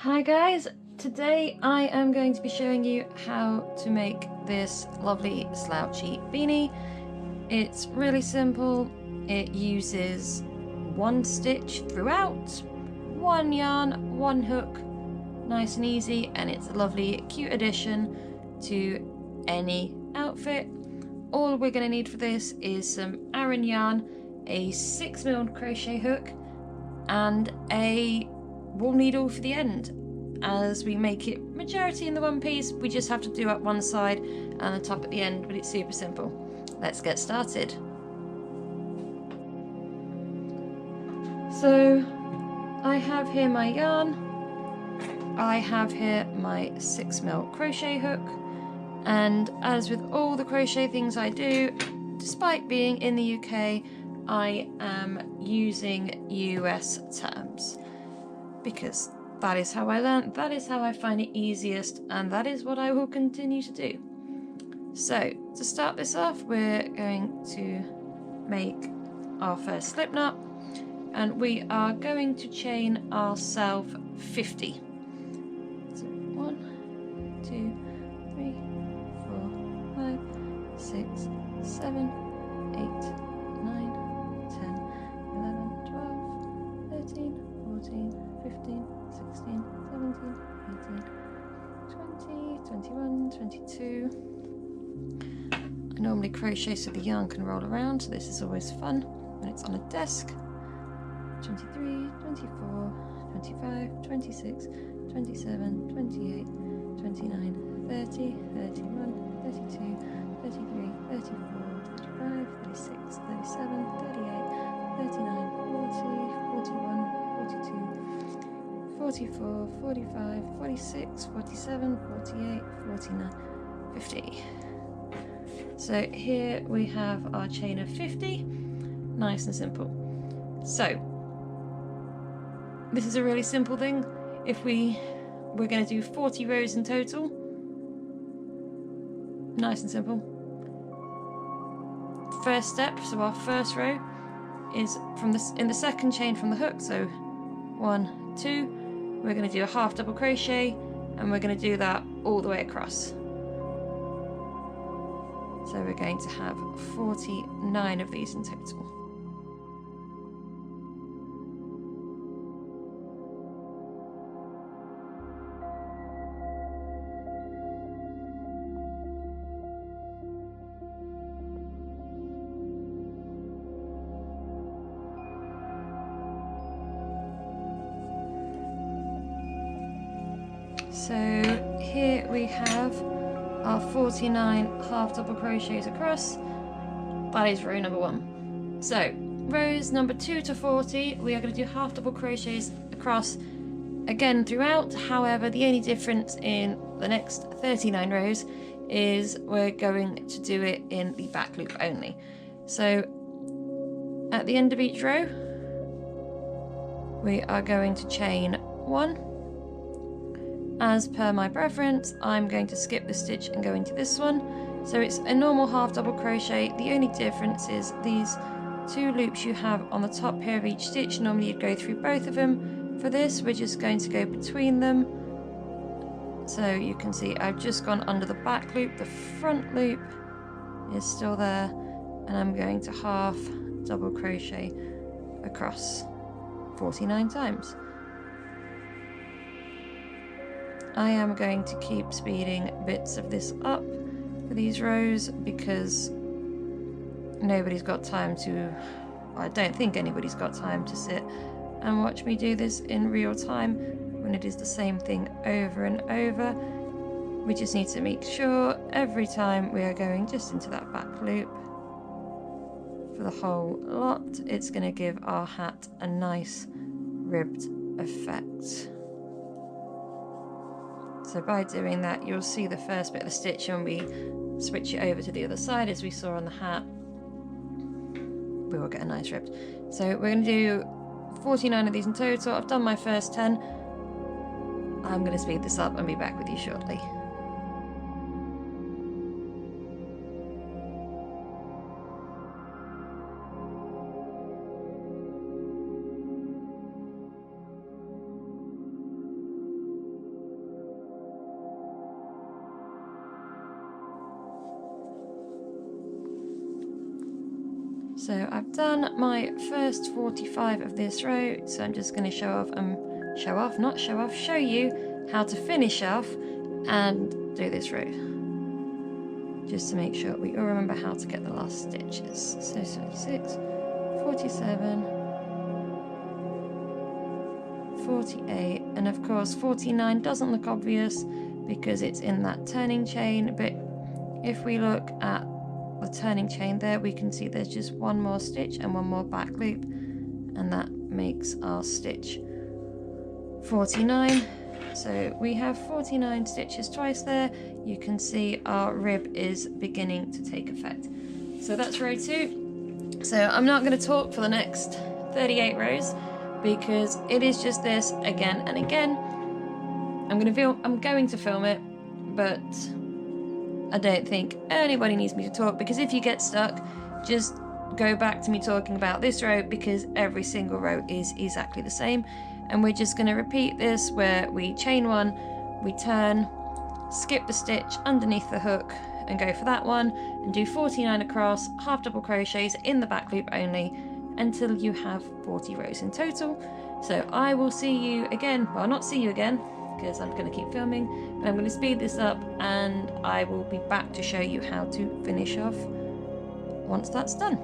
Hi guys, today I am going to be showing you how to make this lovely slouchy beanie. It's really simple. It uses one stitch throughout, one yarn, one hook, nice and easy, and it's a lovely cute addition to any outfit. All we're going to need for this is some aran yarn, a 6mm crochet hook, and a wool needle for the end. As we make it majority in the one piece, we just have to do up one side and the top at the end, but it's super simple. Let's get started. So I have here my yarn, I have here my 6mm crochet hook, and as with all the crochet things I do, despite being in the UK, I am using US terms because that is how I learned, that is how I find it easiest, and that is what I will continue to do. So to start this off, we're going to make our first slip knot, and we are going to chain ourselves 50. So 1, 2, 3, 4, 5, 6, 7, 8, 9, 10, 11, 12, 13, 14, 15, 16, 17, 18, 20, 21, 22. I normally crochet so the yarn can roll around, so this is always fun when it's on a desk. 23, 24, 25, 26, 27, 28, 29, 30, 31, 32, 33, 34, 35, 36, 37, 38, 39, 40, 41, 42, 44, 45, 46, 47, 48, 49, 50. So here we have our chain of 50, nice and simple. So this is a really simple thing. If we're going to do 40 rows in total, nice and simple. First step, so our first row is from this in the second chain from the hook, so 1, 2, we're going to do a half double crochet, and we're going to do that all the way across. So we're going to have 49 of these in total. So here we have our 49 half double crochets across. That is row number 1. So rows number 2 to 40, we are going to do half double crochets across again throughout. However, the only difference in the next 39 rows is we're going to do it in the back loop only. So at the end of each row, we are going to chain 1. As per my preference, I'm going to skip the stitch and go into this one. So it's a normal half double crochet. The only difference is these 2 loops you have on the top here of each stitch. Normally you'd go through both of them. For this, we're just going to go between them. So you can see I've just gone under the back loop. The front loop is still there, and I'm going to half double crochet across 49 times. I am going to keep speeding bits of this up for these rows because nobody's got time to, I don't think anybody's got time to sit and watch me do this in real time when it is the same thing over and over. We just need to make sure every time we are going just into that back loop for the whole lot. It's going to give our hat a nice ribbed effect. So by doing that, you'll see the first bit of the stitch when we switch it over to the other side, as we saw on the hat. We will get a nice rib. So we're going to do 49 of these in total. I've done my first 10. I'm going to speed this up and be back with you shortly. So I've done my first 45 of this row, so I'm just going to show you how to finish off and do this row. Just to make sure we all remember how to get the last stitches. So 36, 47, 48, and of course 49 doesn't look obvious because it's in that turning chain, but if we look at the turning chain there, we can see there's just one more stitch and one more back loop, and that makes our stitch 49. So we have 49 stitches twice there. You can see our rib is beginning to take effect. So that's row 2. So I'm not going to talk for the next 38 rows because it is just this again and again. I'm going to film it, but I don't think anybody needs me to talk, because if you get stuck, just go back to me talking about this row, because every single row is exactly the same. And we're just going to repeat this where we chain 1, we turn, skip the stitch underneath the hook and go for that one, and do 49 across, half double crochets in the back loop only until you have 40 rows in total. So I will see you again, well, not see you again because I'm going to keep filming, but I'm going to speed this up and I will be back to show you how to finish off once that's done.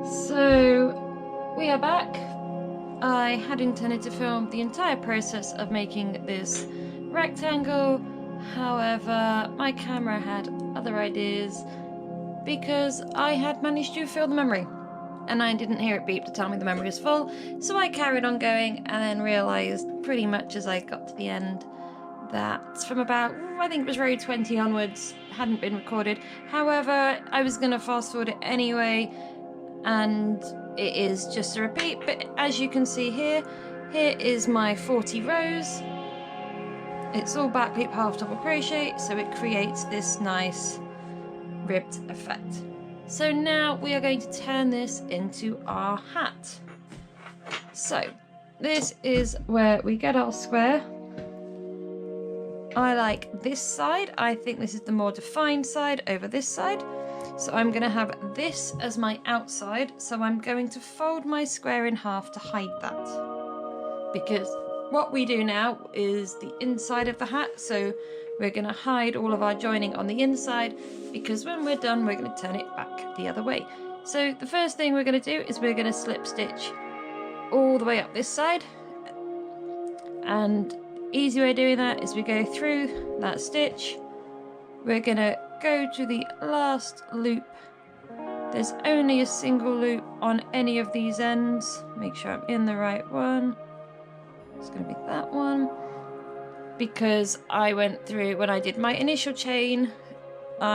So we are back. I had intended to film the entire process of making this rectangle, however my camera had other ideas because I had managed to fill the memory and I didn't hear it beep to tell me the memory was full, so I carried on going and then realised pretty much as I got to the end that from about, I think it was row 20 onwards, hadn't been recorded. However, I was going to fast forward it anyway, and it is just a repeat, but as you can see here is my 40 rows. It's all back loop half double crochet, so it creates this nice ribbed effect. So now we are going to turn this into our hat. So this is where we get our square. I like this side. I think this is the more defined side over this side. So I'm going to have this as my outside, so I'm going to fold my square in half to hide that. Because what we do now is the inside of the hat, so we're going to hide all of our joining on the inside, because when we're done we're going to turn it back the other way. So the first thing we're going to do is we're going to slip stitch all the way up this side, and easy way of doing that is we go through that stitch, we're going to go to the last loop. There's only a single loop on any of these ends. Make sure I'm in the right one. It's going to be that one, because I went through, when I did my initial chain, so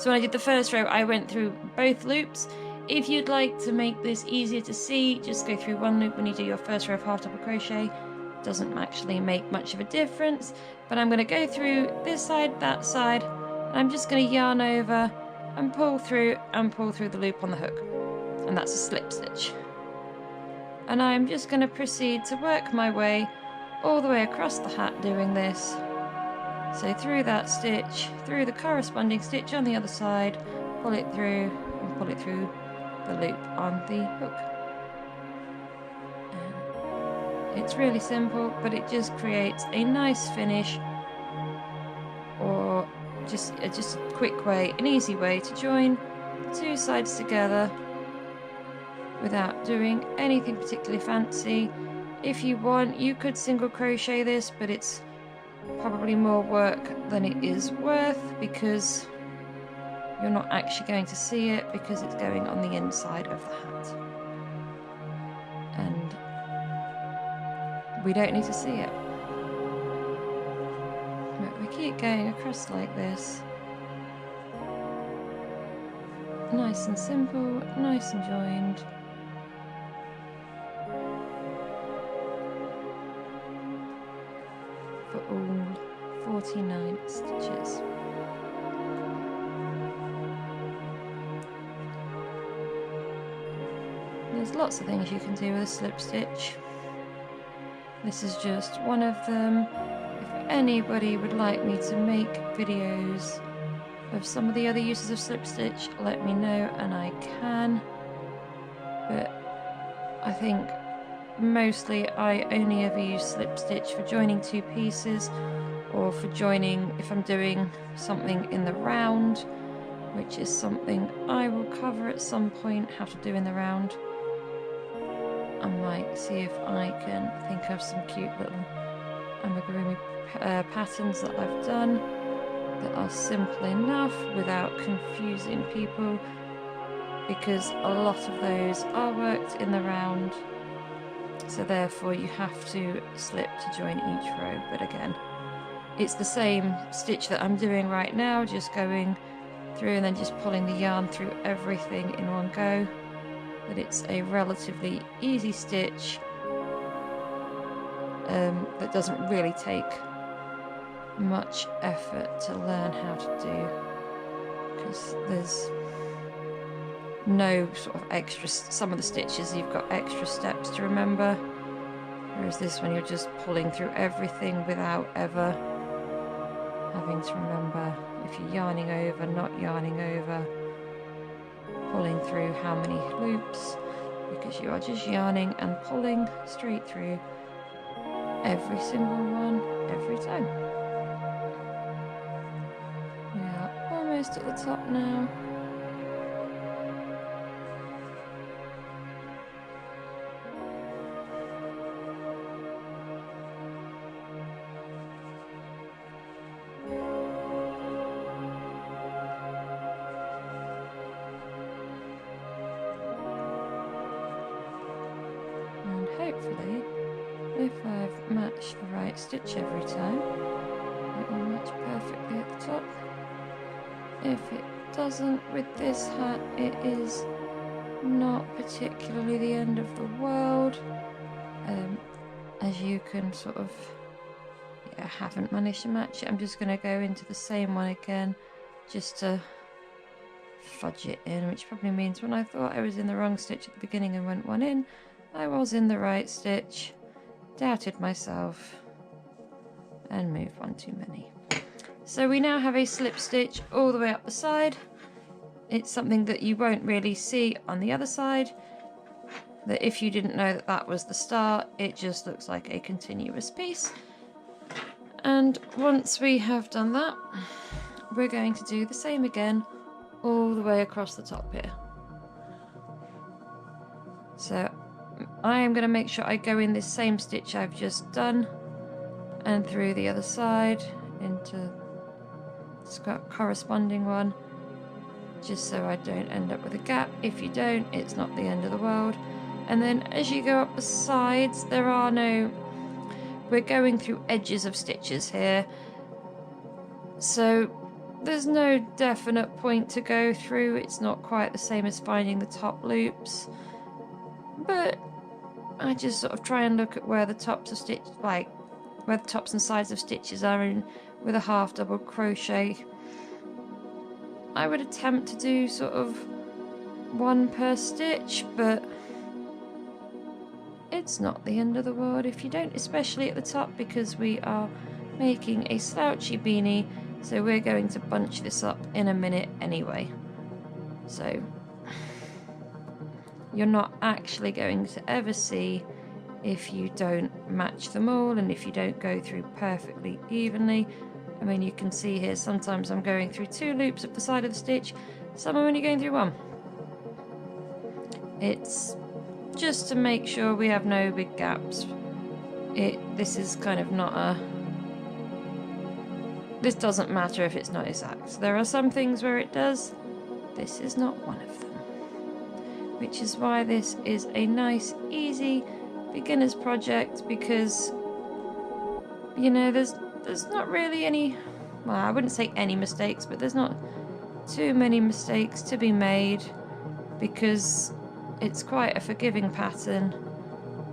when I did the first row I went through both loops. If you'd like to make this easier to see, just go through one loop when you do your first row of half double crochet. Doesn't actually make much of a difference, but I'm going to go through this side, that side, and I'm just going to yarn over and pull through the loop on the hook, and that's a slip stitch. And I'm just going to proceed to work my way all the way across the hat doing this. So through that stitch, through the corresponding stitch on the other side, pull it through and pull it through the loop on the hook. And it's really simple, but it just creates a nice finish, or just a quick way, an easy way to join two sides together without doing anything particularly fancy. If you want, you could single crochet this, but it's probably more work than it is worth because you're not actually going to see it because it's going on the inside of the hat. And we don't need to see it. But we keep going across like this. Nice and simple, nice and joined. For all 49 stitches. There's lots of things you can do with a slip stitch. This is just one of them. If anybody would like me to make videos of some of the other uses of slip stitch, let me know and I can. But I think mostly I only ever use slip stitch for joining two pieces, or for joining if I'm doing something in the round, which is something I will cover at some point, how to do in the round. I might see if I can think of some cute little amigurumi patterns that I've done that are simple enough without confusing people, because a lot of those are worked in the round, so therefore you have to slip to join each row. But again, it's the same stitch that I'm doing right now, just going through and then just pulling the yarn through everything in one go. But it's a relatively easy stitch that doesn't really take much effort to learn how to do, because there's no sort of extra, some of the stitches you've got extra steps to remember, whereas this one you're just pulling through everything without ever having to remember if you're yarning over, not yarning over, pulling through how many loops, because you are just yarning and pulling straight through every single one every time. We are almost at the top now. And hopefully, if I've matched the right stitch every time, it will match perfectly at the top. If it doesn't with this hat, it is not particularly the end of the world. As you can sort of, I haven't managed to match it. I'm just going to go into the same one again just to fudge it in, which probably means when I thought I was in the wrong stitch at the beginning and went one in, I was in the right stitch, doubted myself, and moved one too many. So we now have a slip stitch all the way up the side. It's something that you won't really see on the other side, that if you didn't know that that was the start, it just looks like a continuous piece. And once we have done that, we're going to do the same again all the way across the top here. So I am going to make sure I go in this same stitch I've just done and through the other side into the corresponding one, just so I don't end up with a gap. If you don't, it's not the end of the world. And then as you go up the sides, there are no, we're going through edges of stitches here, so there's no definite point to go through. It's not quite the same as finding the top loops, but I just sort of try and look at where the tops of stitch, like where the tops and sides of stitches are in with a half double crochet. I would attempt to do sort of one per stitch, but it's not the end of the world if you don't, especially at the top, because we are making a slouchy beanie, so we're going to bunch this up in a minute anyway. So you're not actually going to ever see if you don't match them all and if you don't go through perfectly evenly. I mean, you can see here sometimes I'm going through two loops up the side of the stitch, Some are only going through one. It's just to make sure we have no big gaps. This is kind of not a... This doesn't matter if it's not exact. There are some things where it does. This is not one of them. Which is why this is a nice, easy beginner's project, because, you know, there's not really any... Well, I wouldn't say any mistakes, but there's not too many mistakes to be made, because it's quite a forgiving pattern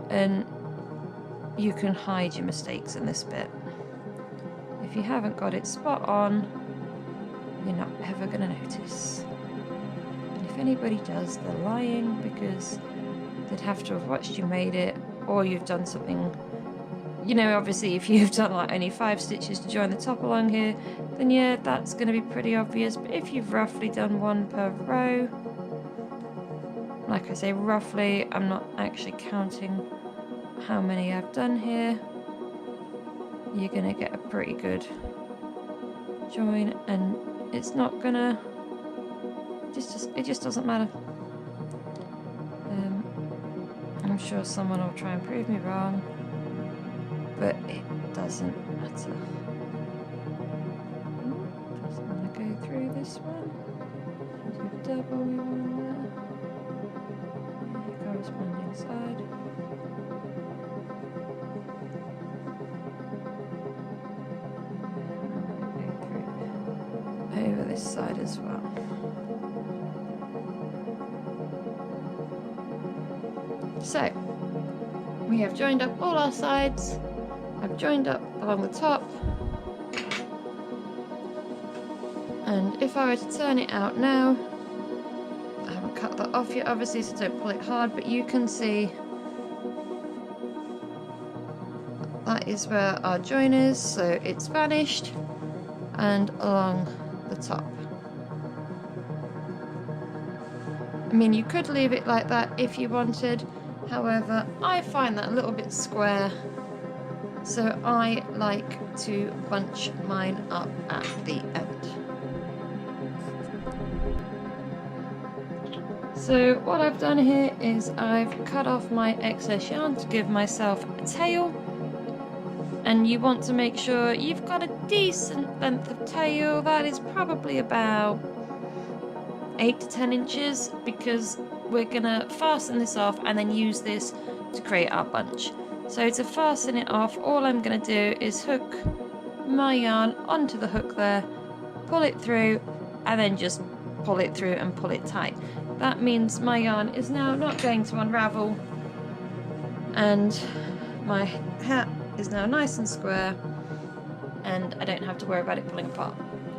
and you can hide your mistakes in this bit. If you haven't got it spot on, you're not ever going to notice. And if anybody does, they're lying, because they'd have to have watched you made it, or you've done something. You know, obviously if you've done like only 5 stitches to join the top along here, then yeah, that's going to be pretty obvious. But if you've roughly done 1 per row, like I say, roughly, I'm not actually counting how many I've done here, you're going to get a pretty good join, and it's not going to, it just doesn't matter. I'm sure someone will try and prove me wrong, but it doesn't matter. Doesn't want to go through this one. Do double one there. Corresponding side. Over this side as well. So we have joined up all our sides. I've joined up along the top, and if I were to turn it out now, I haven't cut that off yet obviously, so don't pull it hard, but you can see that is where our join is, so it's vanished, and along the top. I mean, you could leave it like that if you wanted, however, I find that a little bit square, so I like to bunch mine up at the end. So what I've done here is I've cut off my excess yarn to give myself a tail, and you want to make sure you've got a decent length of tail. That is probably about 8 to 10 inches, because we're gonna fasten this off and then use this to create our bunch. So to fasten it off, all I'm gonna do is hook my yarn onto the hook there, pull it through, and then just pull it through and pull it tight. That means my yarn is now not going to unravel, and my hat is now nice and square, and I don't have to worry about it pulling apart.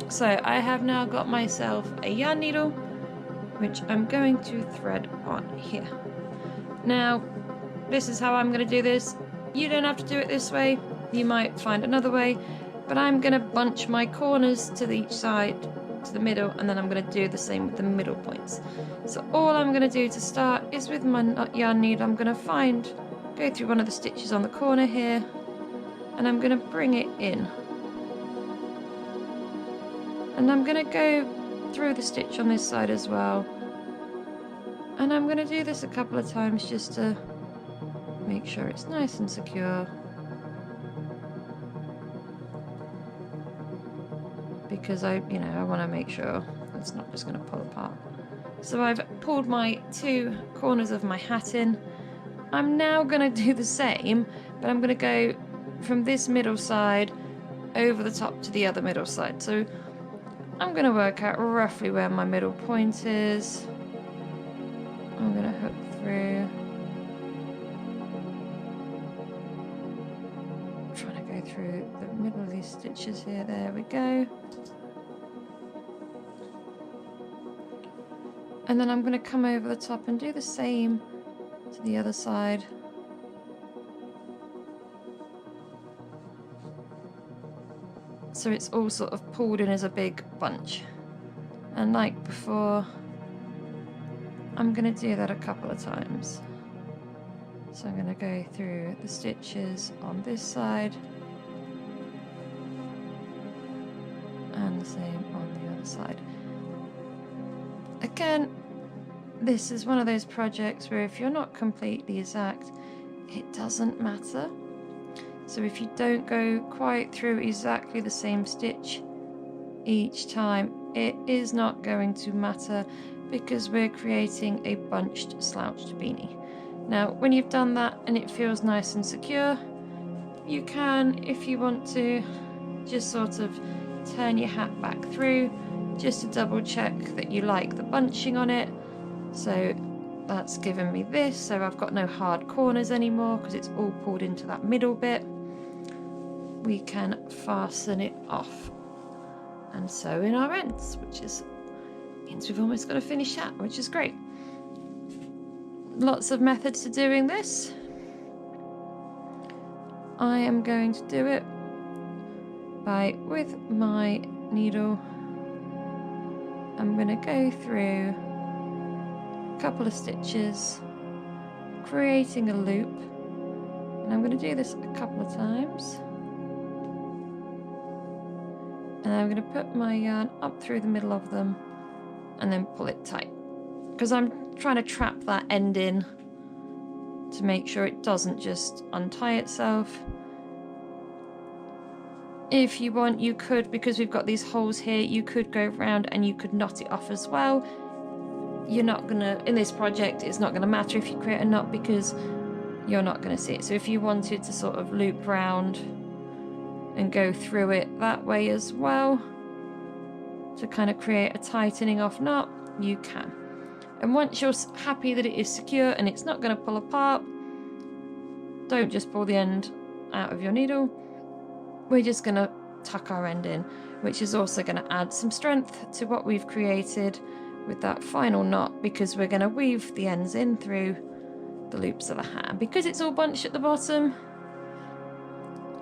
So I have now got myself a yarn needle, which I'm going to thread on here. Now, this is how I'm going to do this. You don't have to do it this way. You might find another way, but I'm going to bunch my corners to each side, to the middle, and then I'm going to do the same with the middle points. So all I'm going to do to start is with my yarn needle, I'm going to go through one of the stitches on the corner here, and I'm going to bring it in. And I'm going to go through the stitch on this side as well. And I'm going to do this a couple of times just to make sure it's nice and secure. Because I want to make sure it's not just going to pull apart. So I've pulled my 2 corners of my hat in. I'm now going to do the same, but I'm going to go from this middle side over the top to the other middle side. So I'm going to work out roughly where my middle point is. I'm going to hook through. I'm trying to go through the middle of these stitches here. There we go. And then I'm going to come over the top and do the same to the other side. So it's all sort of pulled in as a big bunch. And like before, I'm going to do that a couple of times. So I'm going to go through the stitches on this side and the same on the other side. Again, this is one of those projects where if you're not completely exact, it doesn't matter. So if you don't go quite through exactly the same stitch each time, it is not going to matter because we're creating a bunched slouched beanie. Now, when you've done that and it feels nice and secure, you can, if you want to, just sort of turn your hat back through just to double check that you like the bunching on it. So that's given me this, so I've got no hard corners anymore because it's all pulled into that middle bit. We can fasten it off and sew in our ends, which means we've almost got a finished hat, which is great. Lots of methods to doing this. I am going to do it with my needle. I'm going to go through a couple of stitches, creating a loop, and I'm going to do this a couple of times. And I'm going to put my yarn up through the middle of them and then pull it tight, because I'm trying to trap that end in to make sure it doesn't just untie itself. If you want, you could, because we've got these holes here, you could go around and you could knot it off as well. You're not gonna, in this project, it's not gonna matter if you create a knot because you're not gonna see it. So if you wanted to sort of loop round and go through it that way as well to kind of create a tightening off knot, you can. And once you're happy that it is secure and it's not going to pull apart, don't just pull the end out of your needle. We're just going to tuck our end in, which is also going to add some strength to what we've created with that final knot, because we're going to weave the ends in through the loops of the hat. And because it's all bunched at the bottom,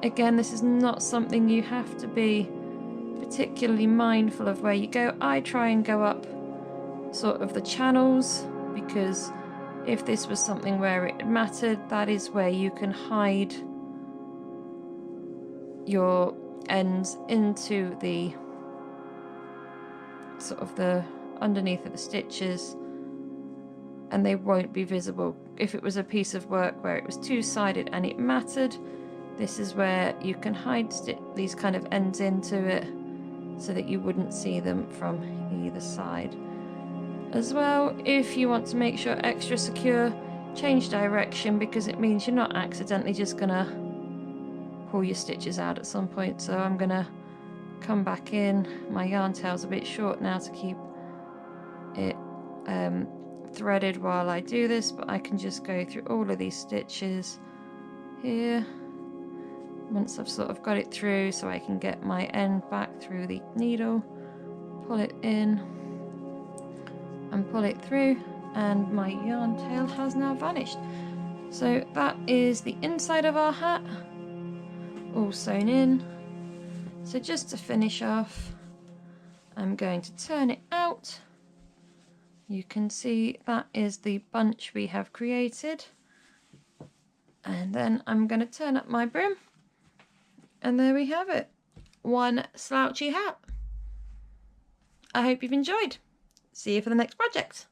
again, this is not something you have to be particularly mindful of where you go. I try and go up sort of the channels, because if this was something where it mattered, that is where you can hide your ends into the sort of the underneath of the stitches, and they won't be visible. If it was a piece of work where it was two-sided and it mattered, this is where you can hide these kind of ends into it so that you wouldn't see them from either side. As well, if you want to make sure extra secure, change direction, because it means you're not accidentally just gonna pull your stitches out at some point. So I'm gonna come back in. My yarn tail's a bit short now to keep it threaded while I do this, but I can just go through all of these stitches here once I've sort of got it through, so I can get my end back through the needle, pull it in and pull it through, and my yarn tail has now vanished. So that is the inside of our hat all sewn in. So just to finish off, I'm going to turn it out. You can see that is the bunch we have created, and then I'm going to turn up my brim, and there we have it, one slouchy hat. I hope you've enjoyed. See you for the next project.